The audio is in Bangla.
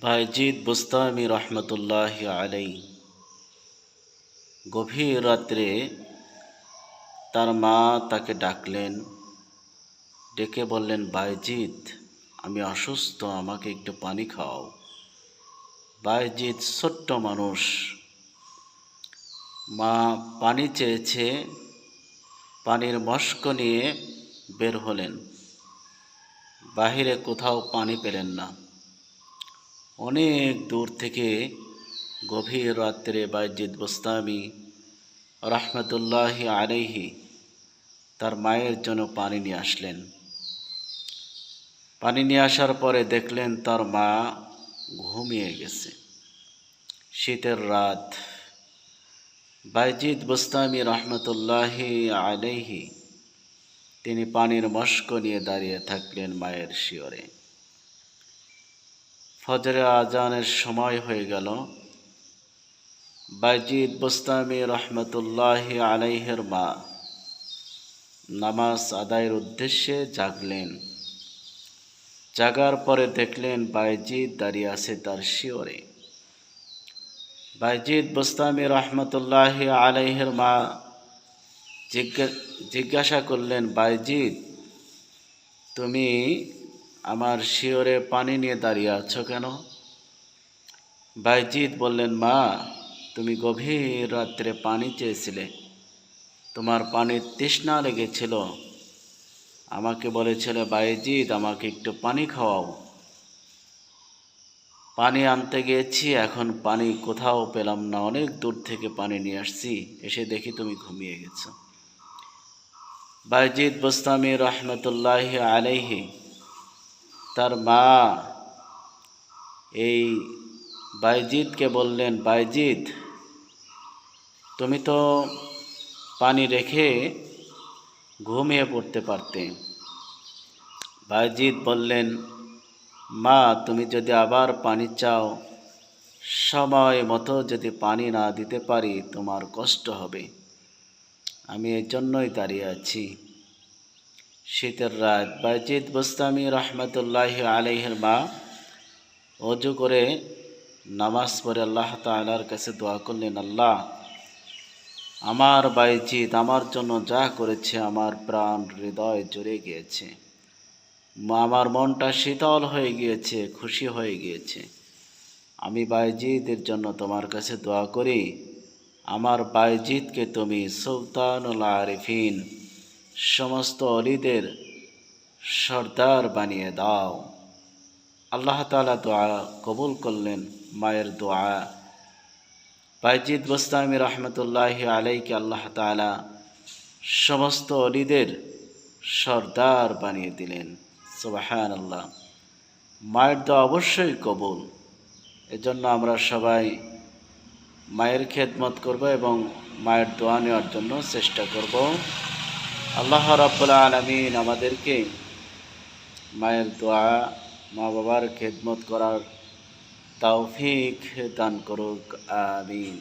বায়জিদ বুস্তামি রহমতুল্লাহ আলাই গভীর রাত্রে তার মা তাকে ডাকলেন, ডেকে বললেন, বায়জিদ, আমি অসুস্থ, আমাকে একটু পানি খাওয়াও। বায়জিদ ছোট্ট মানুষ, মা পানি চেয়েছে, পানির মশক নিয়ে বের হলেন। বাহিরে কোথাও পানি পেলেন না। অনেক দূর থেকে গভীর রাত্রে বায়জিদ বুস্তামি রহমতুল্লাহি আলাইহি তার মায়ের জন্য পানি নিয়ে আসলেন। পানি নিয়ে আসার পরে দেখলেন তার মা ঘুমিয়ে গেছে। শীতের রাত। বায়জিদ বুস্তামি রহমতুল্লাহি আলাইহি তিনি পানির মশক নিয়ে দাঁড়িয়ে থাকলেন মায়ের শিয়রে। ফজরের আজানের সময় হয়ে গেল। বায়জিদ বুস্তামি রহমতুল্লাহি আলাইহির মা নামাজ আদায়ের উদ্দেশ্যে জাগলেন। জাগার পরে দেখলেন বায়জিদ দাঁড়িয়ে আছে তার শিয়রে। বায়জিদ বুস্তামি রহমতুল্লাহি আলাইহির মা জিজ্ঞাসা করলেন, বায়জিদ, তুমি আমার শিয়রে পানি নিয়ে দাঁড়িয়ে আছো কেন? বায়জিদ বললেন, মা, তুমি গভীর রাত্রে পানি চেয়েছিলে, তোমার পানির তৃষ্ণা লেগেছিল, আমাকে বলেছিলে, বায়জিদ, আমাকে একটু পানি খাওয়াও। পানি আনতে গিয়েছি, এখন পানি কোথাও পেলাম না, অনেক দূর থেকে পানি নিয়ে আসছি, এসে দেখি তুমি ঘুমিয়ে গেছো। বায়জিদ বুস্তামি রহমতুল্লাহি আলাইহি তার মা এই বায়জিদকে বললেন, বায়জিদ, তুমি তো পানি রেখে ঘুমিয়ে পড়তে পারতে। বায়জিদ বললেন, মা, তুমি যদি আবার পানি চাও, সময় মতো যদি পানি না দিতে পারি তোমার কষ্ট হবে, আমি এই জন্যই দাঁড়িয়ে আছি। শীতের রাত। বায়জিদ বুস্তামি রহমতুল্লাহি আলাইহির মা অজু করে নামাজ পড়ে আল্লাহ তাআলার কাছে দোয়া করলেন, আল্লাহ, আমার বায়জিদ আমার জন্য যা করেছে আমার প্রাণ হৃদয় জুড়ে গিয়েছে, আমার মনটা শীতল হয়ে গিয়েছে, খুশি হয়ে গিয়েছে। আমি বায়জিদের জন্য তোমার কাছে দোয়া করি, আমার বায়জিদকে তুমি সুলতানুল আরিফিন, সমস্ত অলিদের সর্দার বানিয়ে দাও। আল্লাহ তাআলা দোয়া কবুল করলেন মায়ের দোয়া। বায়জিদ বুস্তামি রহমতুল্লাহি আলাইহিকে আল্লাহ তাআলা সমস্ত অলিদের সর্দার বানিয়ে দিলেন। সুবহানাল্লাহ। মায়ের দোয়া অবশ্যই কবুল। এজন্য আমরা সবাই মায়ের খেদমত করব এবং মায়ের দোয়া নেওয়ার জন্য চেষ্টা করব। আল্লাহ রাব্বুল আলামিন আমাদেরকে মায়ের দোয়া, মা বাবার খেদমত করার তৌফিক দান করুক। আমিন।